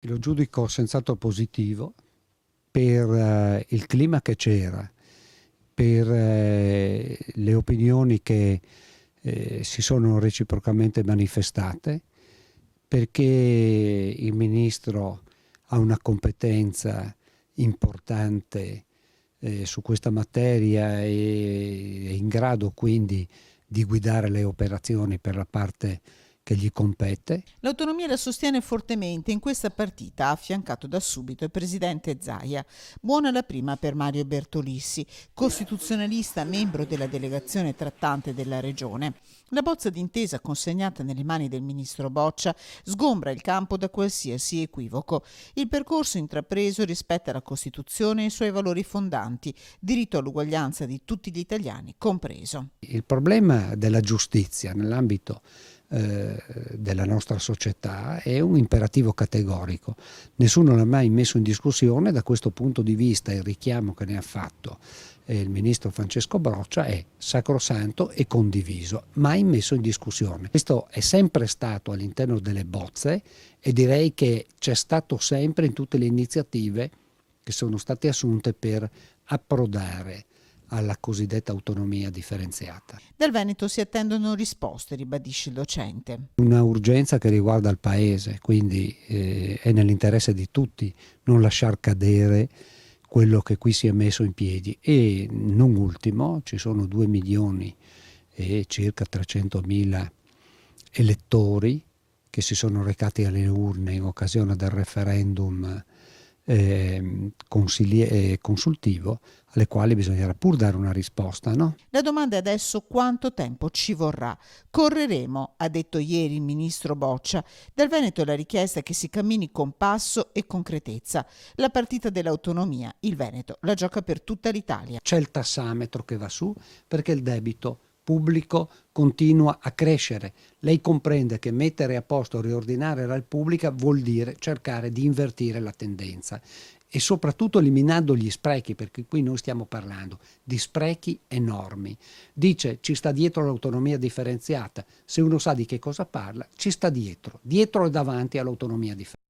Lo giudico senz'altro positivo per il clima che c'era, per le opinioni che si sono reciprocamente manifestate, perché il ministro ha una competenza importante su questa materia e è in grado quindi di guidare le operazioni per la parte che gli compete. L'autonomia la sostiene fortemente, in questa partita affiancato da subito il presidente Zaia. Buona la prima per Mario Bertolissi, costituzionalista, membro della delegazione trattante della regione. La bozza d'intesa consegnata nelle mani del ministro Boccia sgombra il campo da qualsiasi equivoco. Il percorso intrapreso rispetta la Costituzione e i suoi valori fondanti, diritto all'uguaglianza di tutti gli italiani compreso. Il problema della giustizia nell'ambito della nostra società è un imperativo categorico. Nessuno l'ha mai messo in discussione. Da questo punto di vista il richiamo che ne ha fatto il ministro Francesco Boccia è sacrosanto e condiviso, mai messo in discussione. Questo è sempre stato all'interno delle bozze e direi che c'è stato sempre in tutte le iniziative che sono state assunte per approdare alla cosiddetta autonomia differenziata. Dal Veneto si attendono risposte, ribadisce il docente. Una urgenza che riguarda il Paese, quindi è nell'interesse di tutti non lasciar cadere quello che qui si è messo in piedi. E non ultimo, ci sono 2 milioni e circa 300 mila elettori che si sono recati alle urne in occasione del referendum consultivo, alle quali bisognerà pur dare una risposta, no? La domanda è adesso quanto tempo ci vorrà. Correremo, ha detto ieri il ministro Boccia. Dal Veneto la richiesta è che si cammini con passo e concretezza. La partita dell'autonomia, il Veneto la gioca per tutta l'Italia. C'è il tassametro che va su perché il debito pubblico continua a crescere. Lei comprende che mettere a posto, riordinare la Repubblica vuol dire cercare di invertire la tendenza e soprattutto eliminando gli sprechi, perché qui noi stiamo parlando di sprechi enormi. Dice ci sta dietro l'autonomia differenziata, se uno sa di che cosa parla, ci sta dietro e davanti all'autonomia differenziata.